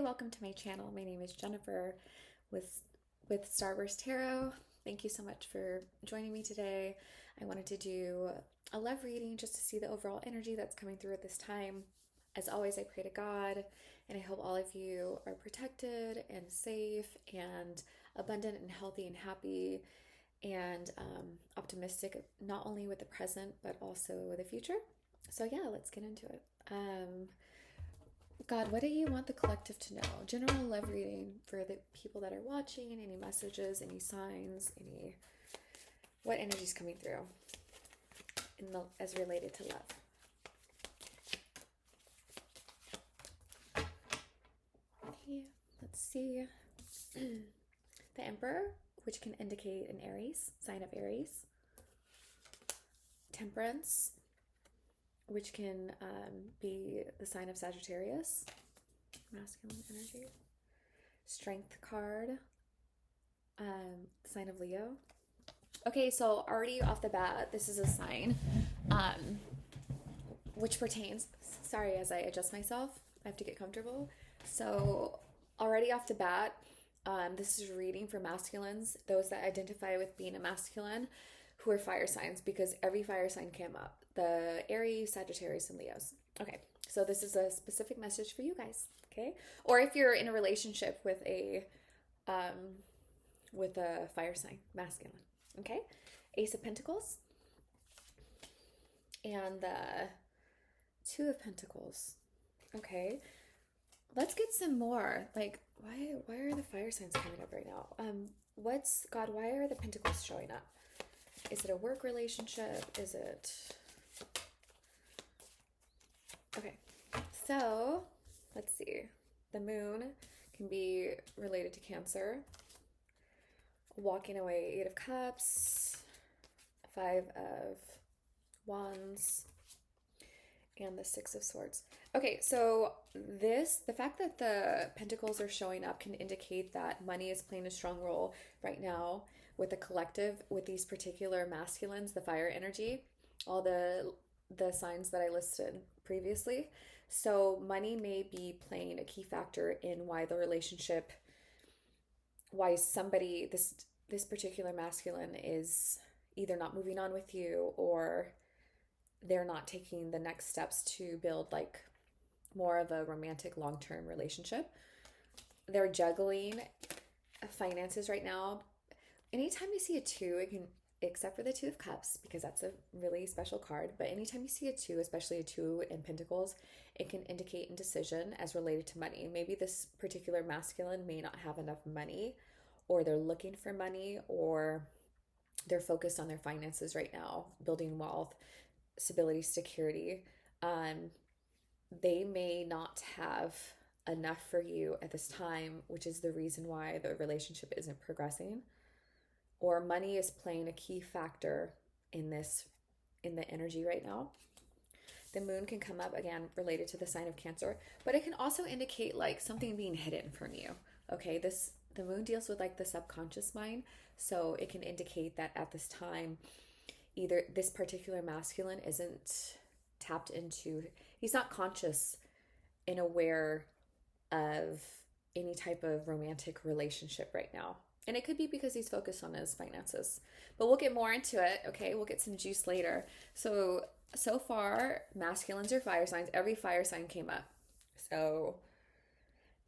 welcome to my channel. My name is Jennifer with Starburst Tarot. Thank you so much for joining me today. I wanted to do a love reading just to see the overall energy that's coming through at this time. As always, I pray to God, and I hope all of you are protected and safe and abundant and healthy and happy and optimistic, not only with the present, but also with the future. So yeah, let's get into it. God, what do you want the collective to know? General love reading for the people that are watching, any messages, any signs, what energy's coming through as related to love. Okay, let's see. The Emperor, which can indicate an Aries, sign of Aries. Temperance, which can be the sign of Sagittarius, masculine energy. Strength card, sign of Leo. Okay, so already off the bat, this is a sign which pertains, sorry, as I adjust myself, I have to get comfortable. So already off the bat, this is reading for masculines, those that identify with being a masculine, who are fire signs, because every fire sign came up. The Aries, Sagittarius, and Leos. Okay, so this is a specific message for you guys, okay? Or if you're in a relationship with a fire sign, masculine, okay? Ace of Pentacles and the Two of Pentacles. Okay, let's get some more. Like, why are the fire signs coming up right now? God, why are the Pentacles showing up? Is it a work relationship? Is it... Okay, so let's see. The Moon can be related to Cancer. Walking away, Eight of Cups, Five of Wands, and the Six of Swords. Okay, so the fact that the Pentacles are showing up can indicate that money is playing a strong role right now with the collective, with these particular masculines, the fire energy, all the signs that I listed previously. So money may be playing a key factor in why the relationship, why somebody, this particular masculine is either not moving on with you, or they're not taking the next steps to build like more of a romantic long-term relationship. They're juggling finances right now. Anytime you see a two, it can, except for the Two of Cups, because that's a really special card, but anytime you see a two, especially a two in Pentacles, it can indicate indecision as related to money. Maybe this particular masculine may not have enough money, or they're looking for money, or they're focused on their finances right now, building wealth, stability, security. They may not have enough for you at this time, which is the reason why the relationship isn't progressing. Or money is playing a key factor in the energy right now. The Moon can come up, again, related to the sign of Cancer, but it can also indicate like something being hidden from you. Okay, the Moon deals with like the subconscious mind, so it can indicate that at this time, either this particular masculine isn't tapped into, he's not conscious and aware of any type of romantic relationship right now. And it could be because he's focused on his finances. But we'll get more into it, okay? We'll get some juice later. So far, masculines are fire signs. Every fire sign came up. So,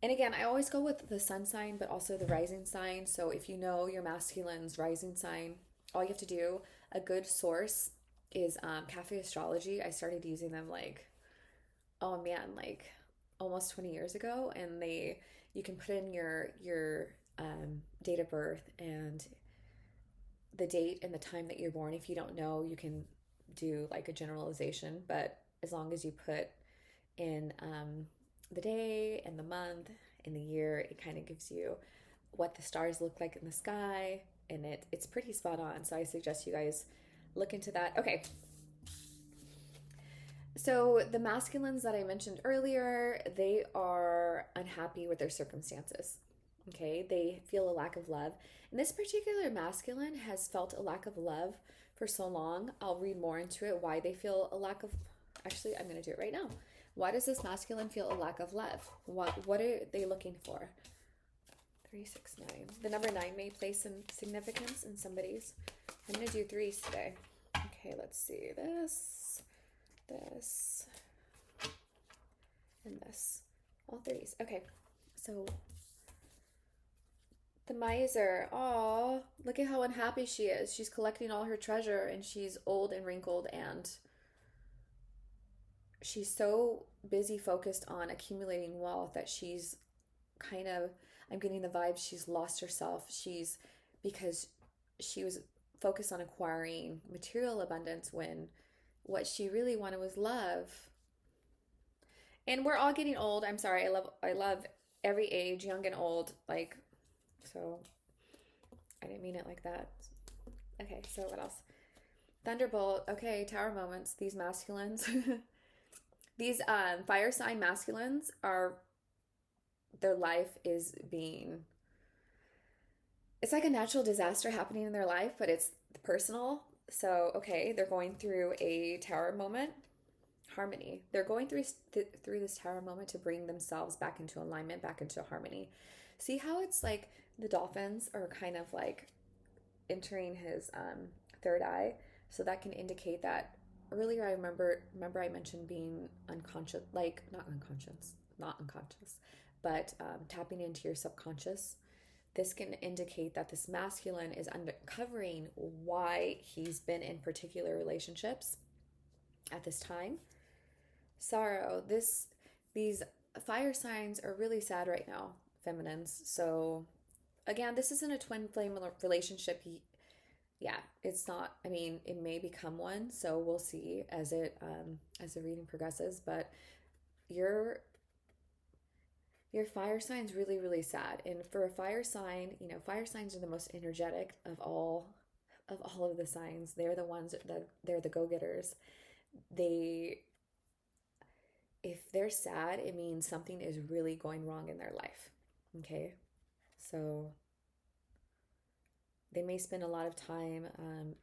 and again, I always go with the sun sign, but also the rising sign. So if you know your masculine's rising sign, all you have to do, a good source is Cafe Astrology. I started using them like, oh man, like almost 20 years ago. And you can put in your date of birth and the date and the time that you're born. If you don't know, you can do like a generalization, but as long as you put in the day and the month and the year, it kind of gives you what the stars look like in the sky, and it's pretty spot on. So I suggest you guys look into that. Okay, so the masculines that I mentioned earlier, they are unhappy with their circumstances. Okay, they feel a lack of love. And this particular masculine has felt a lack of love for so long. I'll read more into it, why they feel a lack of, actually, I'm going to do it right now. Why does this masculine feel a lack of love? What are they looking for? 369. The number 9 may place some significance in somebody's. I'm going to do threes today. Okay, let's see. This, and this. All threes. Okay, so the miser. Oh, look at how unhappy she is. She's collecting all her treasure and she's old and wrinkled and she's so busy focused on accumulating wealth that she's kind of, I'm getting the vibe she's lost herself. Because she was focused on acquiring material abundance when what she really wanted was love. And we're all getting old. I'm sorry. I love every age, young and old. Like, so I didn't mean it like that. Okay, so what else? Thunderbolt. Okay, tower moments. These masculines. These fire sign masculines are, their life is being, it's like a natural disaster happening in their life, but it's personal. So, okay, they're going through a tower moment. Harmony. They're going through this tower moment to bring themselves back into alignment, back into harmony. See how it's like the dolphins are kind of like entering his third eye. So that can indicate that earlier I remember I mentioned being unconscious, like not unconscious, but tapping into your subconscious. This can indicate that this masculine is uncovering why he's been in particular relationships at this time. Sorrow. These fire signs are really sad right now, feminines. So again, this isn't a twin flame relationship. Yeah, it's not. I mean, it may become one, so we'll see as the reading progresses. But your fire sign's really, really sad. And for a fire sign, fire signs are the most energetic of all of the signs. They're the ones that they're the go-getters. If they're sad, it means something is really going wrong in their life. Okay? So they may spend a lot of time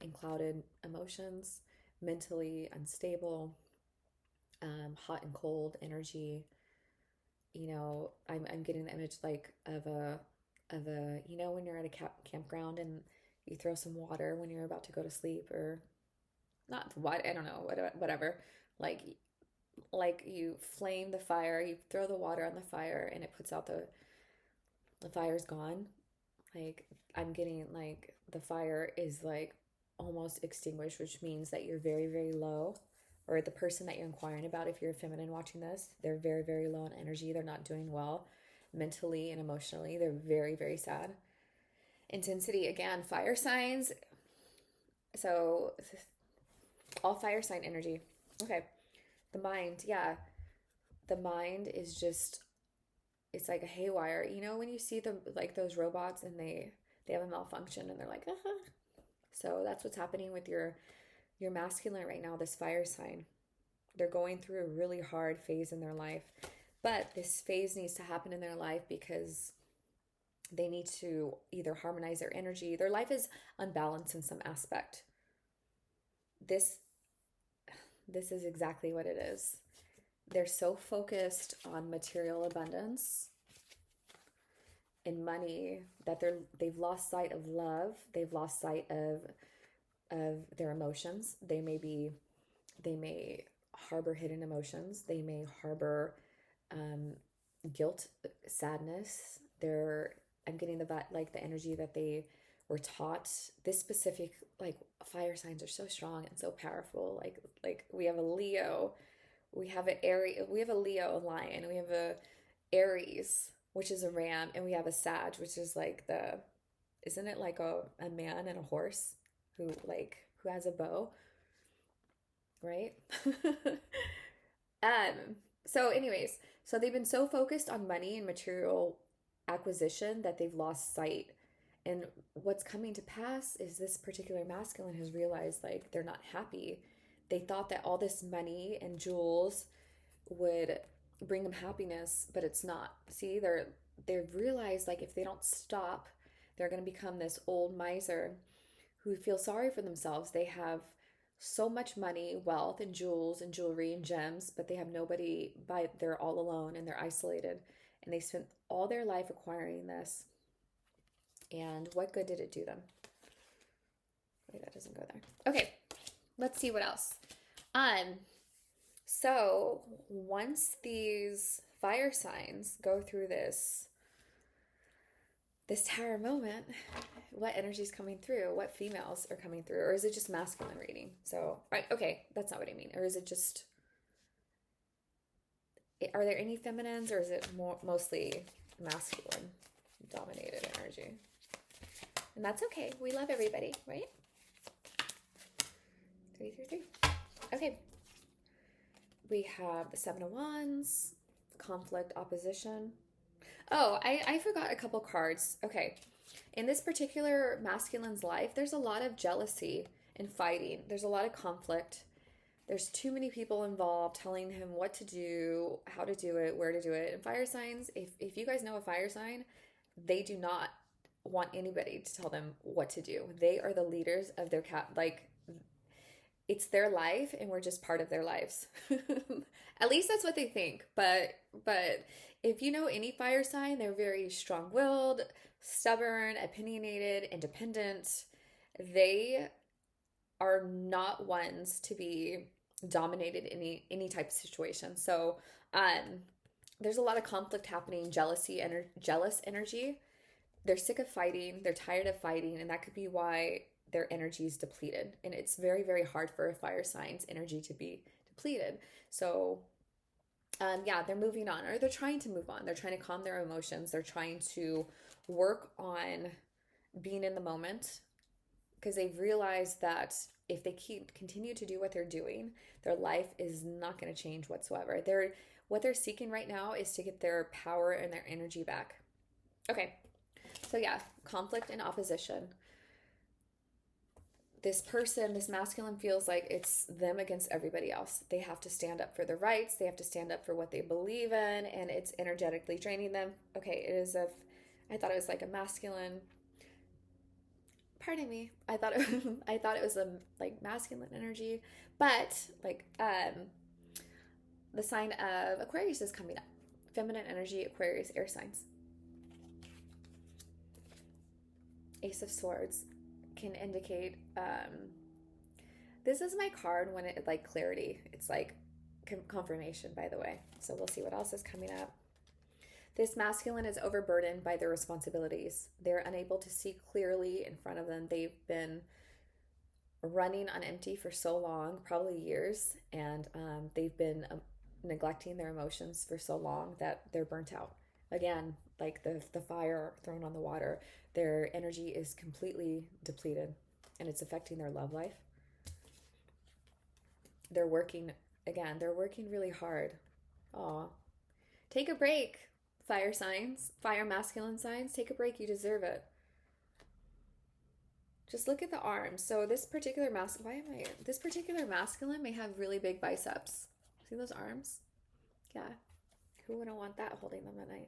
in clouded emotions, mentally unstable, hot and cold energy. I'm getting the image like of a when you're at a campground and you throw some water when you're about to go to sleep, or not what, I don't know, whatever. Like you flame the fire, you throw the water on the fire and it puts out the fire's gone. Like I'm getting like the fire is like almost extinguished, which means that you're very, very low, or the person that you're inquiring about, if you're a feminine watching this, they're very, very low in energy. They're not doing well mentally and emotionally. They're very, very sad. Intensity, again, fire signs. So all fire sign energy. Okay. The mind, yeah. The mind is just, it's like a haywire. When you see them, like those robots and they have a malfunction and they're like, So that's what's happening with your masculine right now, this fire sign. They're going through a really hard phase in their life. But this phase needs to happen in their life because they need to either harmonize their energy. Their life is unbalanced in some aspect. This is exactly what it is. They're so focused on material abundance and money that they've lost sight of love. They've lost sight of their emotions. They may harbor hidden emotions. They may harbor guilt, sadness. I'm getting the energy that they were taught. This specific, like, fire signs are so strong and so powerful. Like we have a Leo, we have a Leo, a lion, we have a Aries, which is a ram, and we have a Sag, which is like isn't it like a man and a horse who has a bow, right? So anyways, so they've been so focused on money and material acquisition that they've lost sight. And what's coming to pass is this particular masculine has realized like they're not happy. They thought that all this money and jewels would bring them happiness, but it's not. See, they've realized like if they don't stop, they're going to become this old miser who feels sorry for themselves. They have so much money, wealth, and jewels and jewelry and gems, but they have nobody by, they're all alone and they're isolated. And they spent all their life acquiring this. And what good did it do them? Wait, that doesn't go there. Okay, let's see what else. So once these fire signs go through this tower moment, what energy is coming through? What females are coming through? Or is it just masculine reading? So, right, okay, that's not what I mean. Or is it just, are there any feminines, or is it mostly masculine dominated energy? And that's okay. We love everybody, right? 3, 3, 3. Okay. We have the Seven of Wands, conflict, opposition. Oh, I forgot a couple cards. Okay. In this particular masculine's life, there's a lot of jealousy and fighting. There's a lot of conflict. There's too many people involved telling him what to do, how to do it, where to do it. And fire signs, if you guys know a fire sign, they do not want anybody to tell them what to do. They are the leaders of their like, it's their life and we're just part of their lives. At least that's what they think. But if you know any fire sign, they're very strong-willed, stubborn, opinionated, independent. They are not ones to be dominated in any type of situation. So there's a lot of conflict happening, jealous energy. They're sick of fighting, they're tired of fighting, and that could be why their energy is depleted. And it's very, very hard for a fire sign's energy to be depleted. So yeah, they're moving on, or they're trying to move on. They're trying to calm their emotions. They're trying to work on being in the moment, because they've realized that if they continue to do what they're doing, their life is not going to change whatsoever. What they're seeking right now is to get their power and their energy back. Okay, so yeah, conflict and opposition. This person, this masculine, feels like it's them against everybody else. They have to stand up for their rights. They have to stand up for what they believe in, and it's energetically draining them. Okay, I thought it was like a masculine. Pardon me. I thought it was a like masculine energy, but like the sign of Aquarius is coming up. Feminine energy, Aquarius, air signs. Ace of Swords can indicate this is my card when it like clarity. It's like confirmation, by the way. So we'll see what else is coming up. This masculine is overburdened by their responsibilities. They're unable to see clearly in front of them. They've been running on empty for so long, probably years, and they've been neglecting their emotions for so long that they're burnt out. Again, like the fire thrown on the water, their energy is completely depleted, and it's affecting their love life. They're working really hard. Aw. Take a break, fire signs, fire masculine signs. Take a break. You deserve it. Just look at the arms. So this particular masculine may have really big biceps. See those arms? Yeah. Who wouldn't want that holding them at night?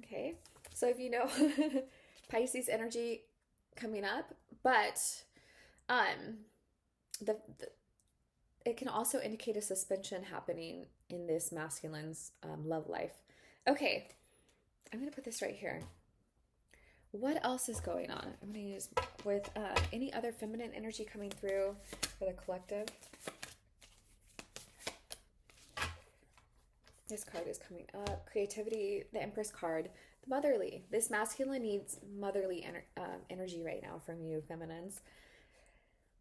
Okay. So if you know Pisces energy coming up, but it can also indicate a suspension happening in this masculine's love life. Okay. I'm going to put this right here. What else is going on? I'm going to use with any other feminine energy coming through for the collective. This card is coming up. Creativity, the Empress card. The motherly. This masculine needs motherly energy right now from you, feminines.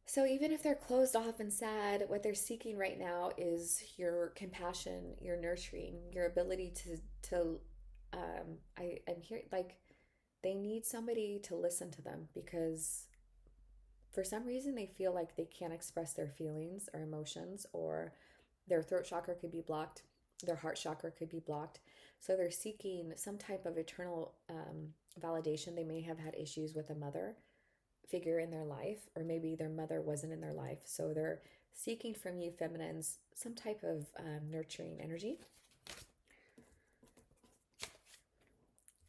So even if they're closed off and sad, what they're seeking right now is your compassion, your nurturing, your ability to I'm here, like, they need somebody to listen to them, because for some reason they feel like they can't express their feelings or emotions, or their throat chakra could be blocked, their heart chakra could be blocked. So they're seeking some type of eternal validation. They may have had issues with a mother figure in their life, or maybe their mother wasn't in their life. So they're seeking from you, feminines, some type of nurturing energy.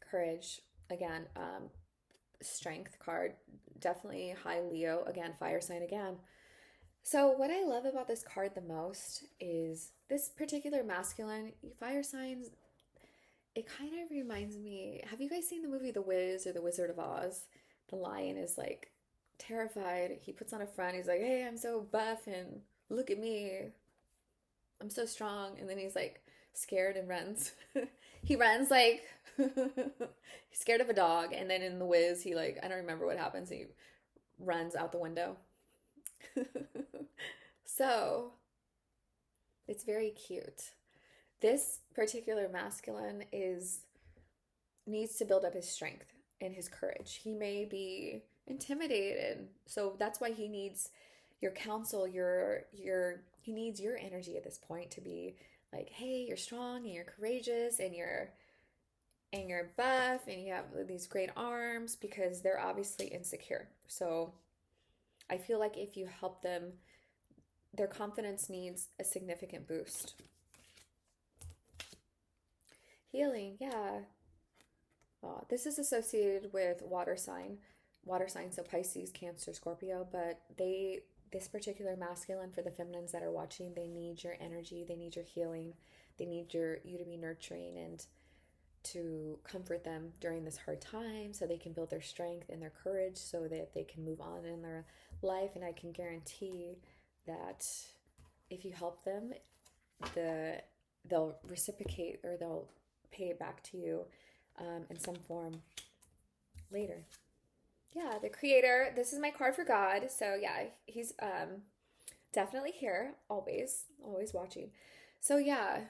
Courage, again, strength card, definitely high Leo, again, fire sign again. So what I love about this card the most is this particular masculine fire signs. It kind of reminds me, have you guys seen the movie The Wiz or The Wizard of Oz? The lion is like terrified. He puts on a front. He's like, "Hey, I'm so buff and look at me. I'm so strong." And then he's like scared and runs. He runs like he's scared of a dog. And then in The Wiz, he like, I don't remember what happens. He runs out the window. So it's very cute. This particular masculine is needs to build up his strength and his courage. He may be intimidated, so that's why he needs your counsel, your he needs your energy at this point to be like, "Hey, you're strong and you're courageous and you're buff and you have these great arms," because they're obviously insecure. So I feel like if you help them, their confidence needs a significant boost. Healing, yeah. This is associated with water sign, so Pisces, Cancer, Scorpio, but this particular masculine, for the feminines that are watching, they need your energy, they need your healing, they need you to be nurturing and to comfort them during this hard time so they can build their strength and their courage so that they can move on in their life. And I can guarantee that if you help them, they'll reciprocate or they'll pay it back to you in some form later. Yeah, the creator. This is my card for God. So yeah, he's definitely here, always, always watching. So yeah,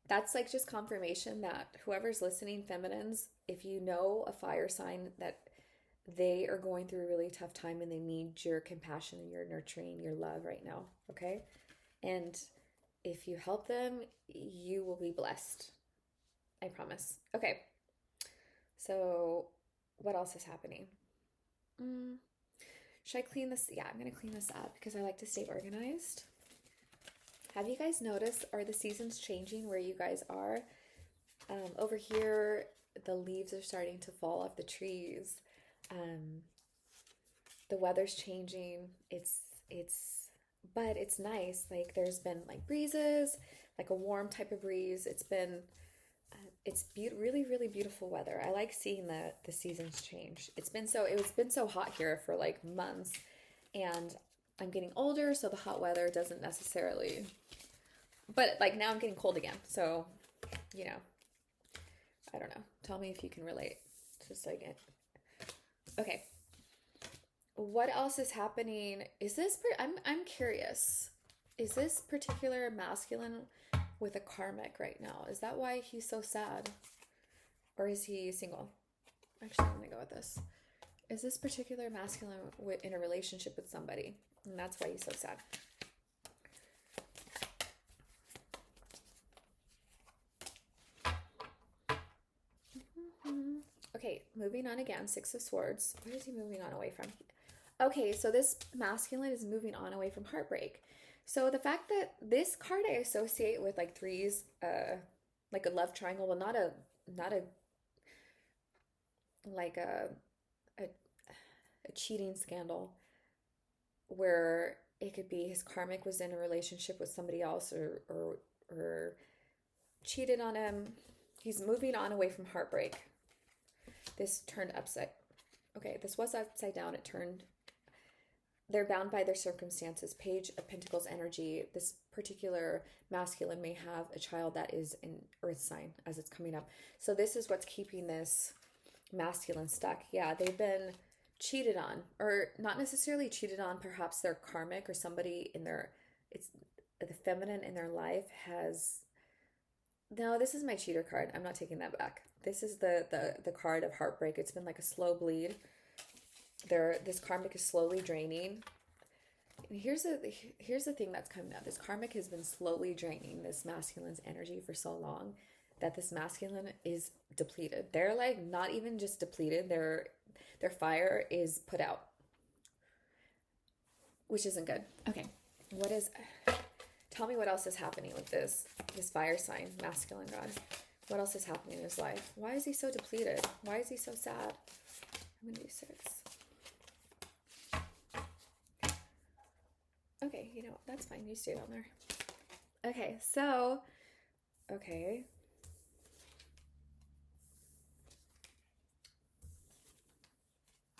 that's like just confirmation that whoever's listening, feminines, if you know a fire sign that they are going through a really tough time and they need your compassion and your nurturing, your love right now, okay? And if you help them, you will be blessed. I promise. Okay. So what else is happening? Should I clean this? Yeah, I'm going to clean this up because I like to stay organized. Have you guys noticed, are the seasons changing where you guys are? Over here, the leaves are starting to fall off the trees. The weather's changing. But it's nice. Like there's been like breezes, like a warm type of breeze. Really, really beautiful weather. I like seeing the seasons change. It's been so hot here for like months, and I'm getting older, so the hot weather doesn't necessarily. But like now I'm getting cold again, so you know, I don't know. Tell me if you can relate. Just like it. Okay. What else is happening? I'm curious. Is this particular masculine with a karmic right now? Is that why he's so sad? Or is he single? Actually, I'm gonna go with this. Is this particular masculine in a relationship with somebody? And that's why he's so sad. Okay, moving on again. Six of Swords. Where is he moving on away from? Okay, so this masculine is moving on away from heartbreak. So the fact that this card I associate with like threes, like a love triangle, well, not a like a cheating scandal, where it could be his karmic was in a relationship with somebody else or cheated on him. He's moving on away from heartbreak. This turned upside. Okay, this was upside down. It turned. They're bound by their circumstances. Page of Pentacles energy. This particular masculine may have a child that is an earth sign as it's coming up. So this is what's keeping this masculine stuck. Yeah, they've been cheated on, or not necessarily cheated on. Perhaps their karmic or somebody in it's the feminine in their life has. No, this is my cheater card. I'm not taking that back. This is the card of heartbreak. It's been like a slow bleed. This karmic is slowly draining. And here's the thing that's coming up. This karmic has been slowly draining this masculine's energy for so long that this masculine is depleted. They're like not even just depleted. Their fire is put out, which isn't good. Okay, tell me what else is happening with this fire sign, masculine god. What else is happening in his life? Why is he so depleted? Why is he so sad? I'm going to do 6. Okay, you know, that's fine. You stay down there. Okay, so, okay.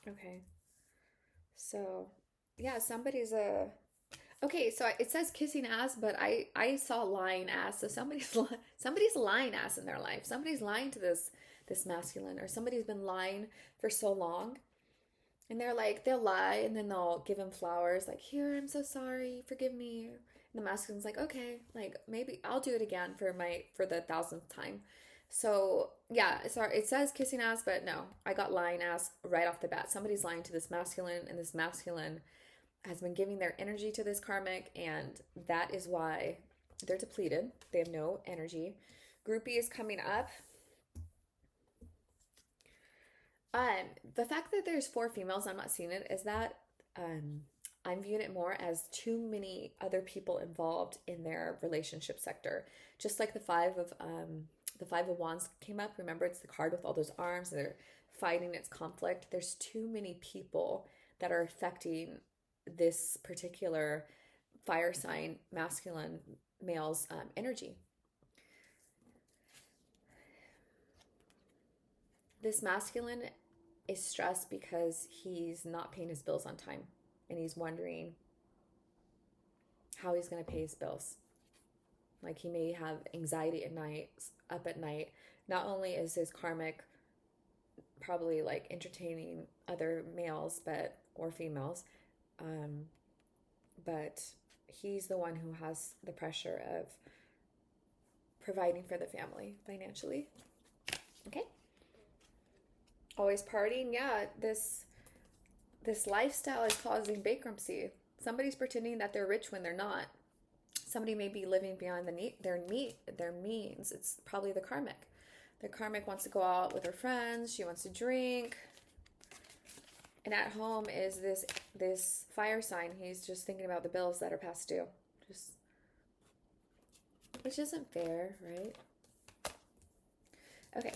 Okay. So, yeah, somebody's a okay, so it says kissing ass, but I saw lying ass. So somebody's lying ass in their life. Somebody's lying to this masculine, or somebody's been lying for so long. And they're like, they'll lie and then they'll give him flowers, like, here, I'm so sorry, forgive me. And the masculine's like, okay, like maybe I'll do it again for the thousandth time. So yeah, sorry, it says kissing ass, but no, I got lying ass right off the bat. Somebody's lying to this masculine, and this masculine has been giving their energy to this karmic, and that is why they're depleted. They have no energy. Groupie is coming up. Um, the fact that there's four females, I'm not seeing it, is that um, I'm viewing it more as too many other people involved in their relationship sector. Just like the five of wands came up. Remember, it's the card with all those arms, and they're fighting its conflict. There's too many people that are affecting this particular fire sign masculine male's energy. This masculine is stressed because he's not paying his bills on time, and he's wondering how he's going to pay his bills. Like, he may have anxiety at night, up at night. Not only is his karmic probably like entertaining other males, but or females, um, but he's the one who has the pressure of providing for the family financially. Okay. Always partying. Yeah, this lifestyle is causing bankruptcy. Somebody's pretending that they're rich when they're not. Somebody may be living beyond their means. It's probably the karmic. The karmic wants to go out with her friends. She wants to drink. And at home is this fire sign. He's just thinking about the bills that are past due. Just, which isn't fair, right? Okay.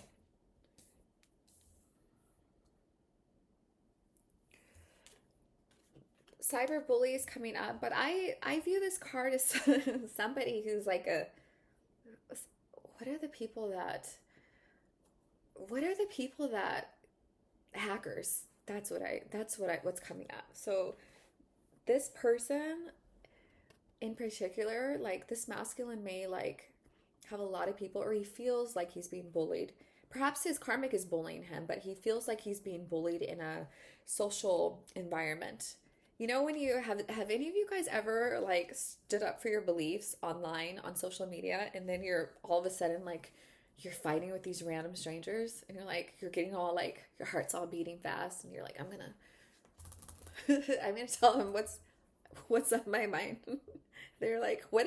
Cyber bully is coming up, but I view this card as somebody who's like a what are the people that hackers. What's coming up. So this person in particular, like this masculine may like have a lot of people, or he feels like he's being bullied. Perhaps his karmic is bullying him, but he feels like he's being bullied in a social environment. You know, when you have any of you guys ever like stood up for your beliefs online on social media, and then you're all of a sudden like you're fighting with these random strangers, and you're getting all like your heart's all beating fast, and you're like, I'm gonna tell them what's on my mind. They're like, what?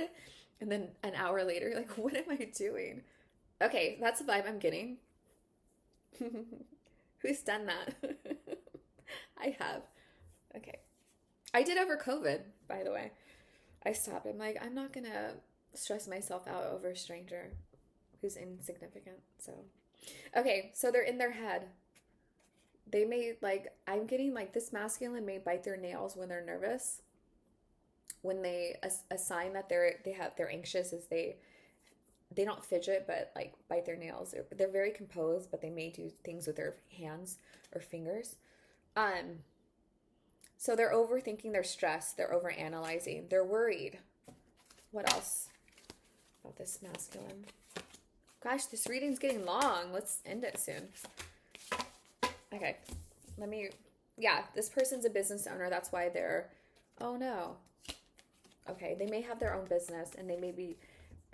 And then an hour later, like, what am I doing? Okay, that's the vibe I'm getting. Who's done that? I have. Okay. I did over COVID, by the way. I stopped. I'm like, I'm not gonna stress myself out over a stranger who's insignificant. So, okay, so they're in their head. They may, like, I'm getting like this masculine may bite their nails when they're nervous. When they a sign that they're anxious is they don't fidget, but like bite their nails. They're very composed, but they may do things with their hands or fingers. Um, so they're overthinking, they're stressed, they're overanalyzing, they're worried. What else about this masculine? Gosh, this reading's getting long. Let's end it soon. Okay, yeah, this person's a business owner. That's why oh no. Okay, they may have their own business and they may be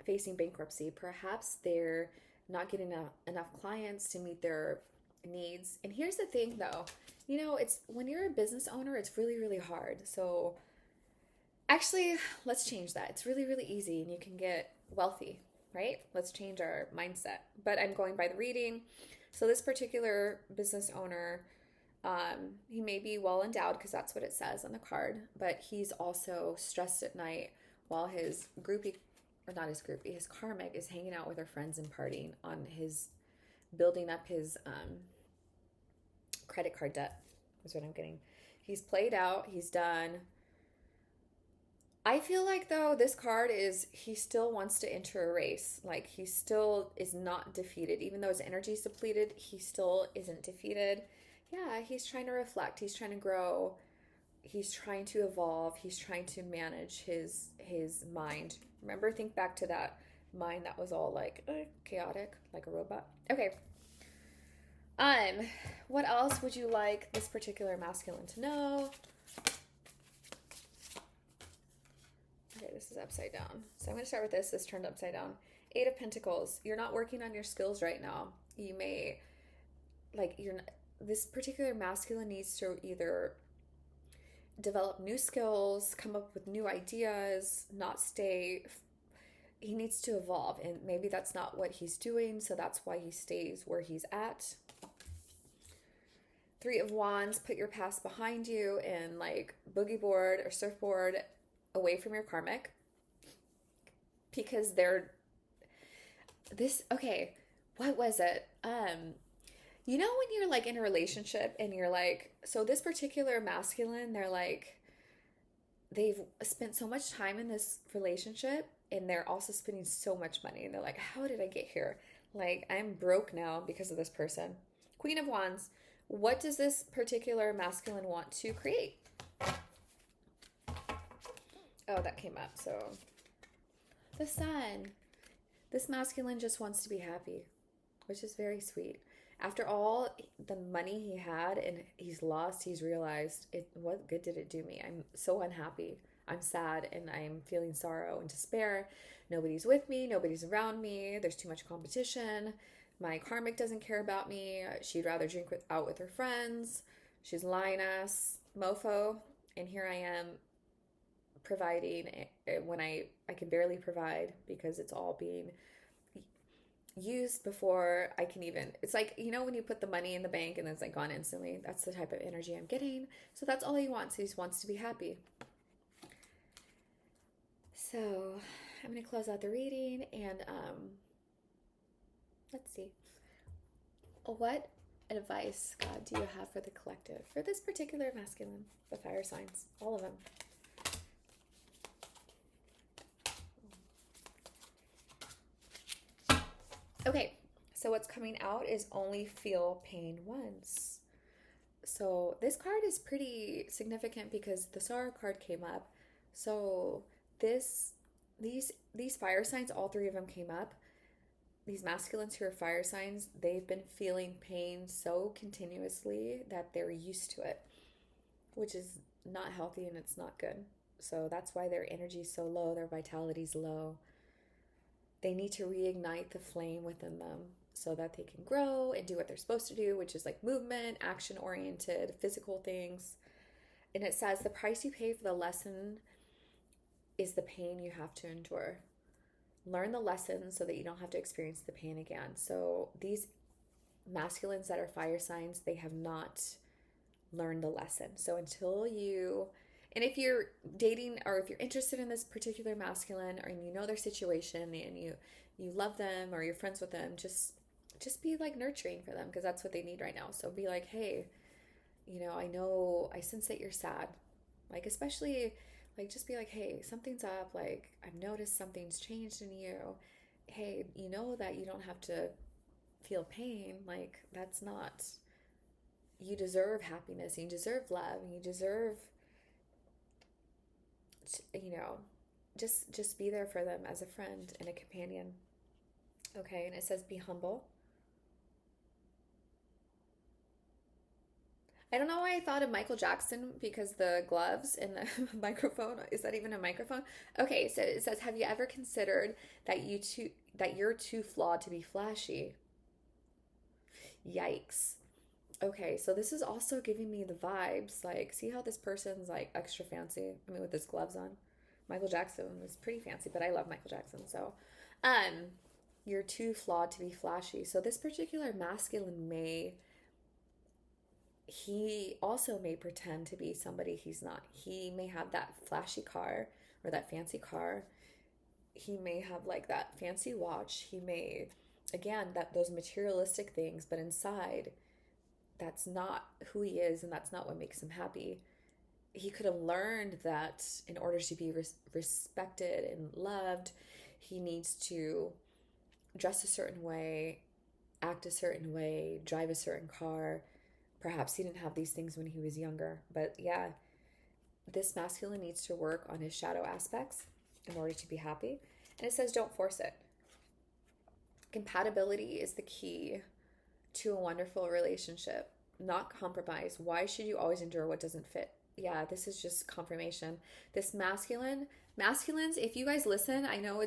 facing bankruptcy. Perhaps they're not getting enough clients to meet their needs. And here's the thing though, you know, it's when you're a business owner, it's really, really hard. So actually, let's change that. It's really, really easy and you can get wealthy, right? Let's change our mindset. But I'm going by the reading. So this particular business owner, he may be well endowed because that's what it says on the card, but he's also stressed at night while his groupie, or not his groupie, his karmic is hanging out with her friends and partying on his, building up his credit card debt is what I'm getting. He's played out, he's done. I feel like though this card is he still wants to enter a race. Like he still is not defeated. Even though his energy is depleted, he still isn't defeated. Yeah, he's trying to reflect, he's trying to grow, he's trying to evolve, he's trying to manage his mind. Remember, think back to that mind that was all like chaotic, like a robot. Okay. Um, what else would you like this particular masculine to know? Okay, this is upside down. So I'm going to start with this. This turned upside down. Eight of Pentacles. You're not working on your skills right now. You may, like, you're not, this particular masculine needs to either develop new skills, come up with new ideas, not stay. He needs to evolve, and maybe that's not what he's doing, so that's why he stays where he's at. Three of Wands. Put your past behind you and, like, boogie board or surfboard away from your karmic, because they're this okay, what was it? You know when you're like in a relationship and you're like, so this particular masculine, they're like, they've spent so much time in this relationship and they're also spending so much money, and they're like, how did I get here? Like, I'm broke now because of this person. Queen of Wands. What does this particular masculine want to create? Oh, that came up. So the Sun. This masculine just wants to be happy, which is very sweet. After all the money he had and he's lost, he's realized, what good did it do me? I'm so unhappy. I'm sad and I'm feeling sorrow and despair. Nobody's with me. Nobody's around me. There's too much competition. My karmic doesn't care about me. She'd rather drink out with her friends. She's lying ass mofo. And here I am providing when I can barely provide because it's all being used before I can even, it's like, you know, when you put the money in the bank and then it's like gone instantly. That's the type of energy I'm getting. So that's all he wants. He just wants to be happy. So I'm going to close out the reading and let's see. What advice, God, do you have for the collective, for this particular masculine, the fire signs, all of them? Okay, so what's coming out is only feel pain once. So this card is pretty significant because the Sorrow card came up. So these fire signs, all three of them came up. These masculines who are fire signs, they've been feeling pain so continuously that they're used to it, which is not healthy and it's not good. So that's why their energy is so low, their vitality is low. They need to reignite the flame within them so that they can grow and do what they're supposed to do, which is like movement, action-oriented, physical things. And it says the price you pay for the lesson is the pain you have to endure. Learn the lesson so that you don't have to experience the pain again. So these masculines that are fire signs, they have not learned the lesson. So until you, and if you're dating or if you're interested in this particular masculine or you know their situation and you love them or you're friends with them, just be like nurturing for them because that's what they need right now. So be like, hey, you know, I sense that you're sad. Like, especially like, just be like, hey, something's up. Like, I've noticed something's changed in you. Hey, you know that you don't have to feel pain. Like, that's not, you deserve happiness. You deserve love. And you deserve, you know, just be there for them as a friend and a companion. Okay, and it says be humble. I don't know why I thought of Michael Jackson because the gloves and the microphone. Is that even a microphone? Okay, so it says, have you ever considered that you're too flawed to be flashy? Yikes. Okay, so this is also giving me the vibes. Like, see how this person's like extra fancy? I mean, with his gloves on. Michael Jackson was pretty fancy, but I love Michael Jackson. So, you're too flawed to be flashy. So this particular masculine he also may pretend to be somebody he's not. He may have that flashy car or that fancy car. He may have like that fancy watch. He may, again, that those materialistic things, but inside, that's not who he is and that's not what makes him happy. he could have learned that in order to be respected and loved, he needs to dress a certain way, act a certain way, drive a certain car. Perhaps he didn't have these things when he was younger. But yeah, this masculine needs to work on his shadow aspects in order to be happy. And it says don't force it. Compatibility is the key to a wonderful relationship, not compromise. Why should you always endure what doesn't fit? Yeah, this is just confirmation. This masculines, if you guys listen, I know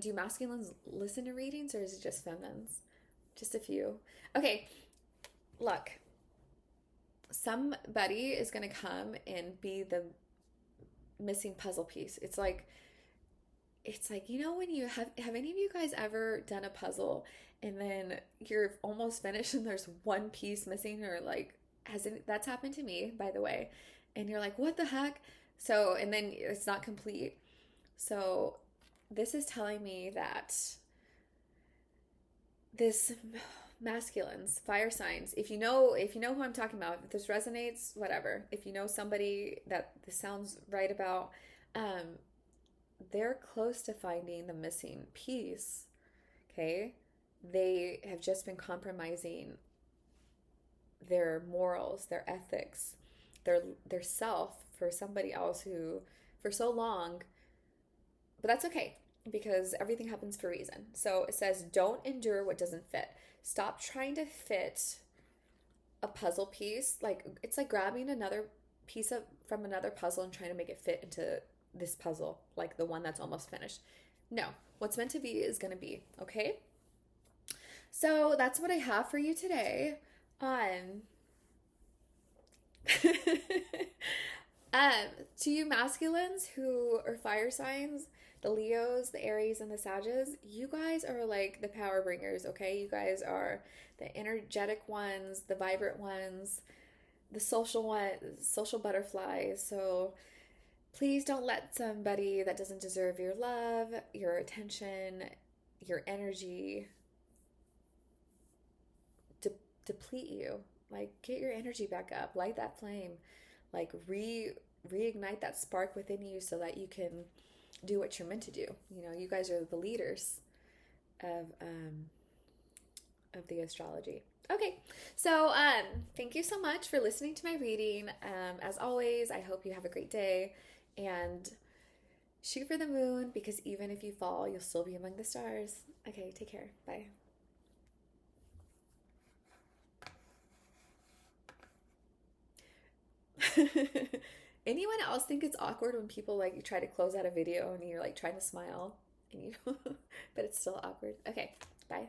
do masculines listen to readings or is it just feminines? Just a few. Okay, look. Somebody is going to come and be the missing puzzle piece. It's like, when you have any of you guys ever done a puzzle and then you're almost finished and there's one piece missing, or like, that's happened to me, by the way, and you're like, what the heck? So, and then it's not complete. So this is telling me that this masculines, fire signs, if you know who I'm talking about, if this resonates, whatever, if you know somebody that this sounds right about, they're close to finding the missing piece. Okay, they have just been compromising their morals, their ethics, their self for somebody else who for so long. But that's okay, because everything happens for a reason. So it says don't endure what doesn't fit. Stop trying to fit a puzzle piece. Like, it's like grabbing another piece from another puzzle and trying to make it fit into this puzzle, like the one that's almost finished. No, what's meant to be is going to be, okay? So that's what I have for you today. To you masculines who are fire signs, the Leos, the Aries, and the Sagittarius, you guys are like the power bringers, okay? You guys are the energetic ones, the vibrant ones, the social butterflies. So please don't let somebody that doesn't deserve your love, your attention, your energy deplete you. Like, get your energy back up, light that flame, like reignite that spark within you so that you can do what you're meant to do. You guys are the leaders of the astrology. Okay, so thank you so much for listening to my reading. As always, I hope you have a great day and shoot for the moon, because even if you fall, you'll still be among the stars. Okay, take care. Bye. Anyone else think it's awkward when people like you try to close out a video and you're like trying to smile and you but it's still awkward? Okay, bye.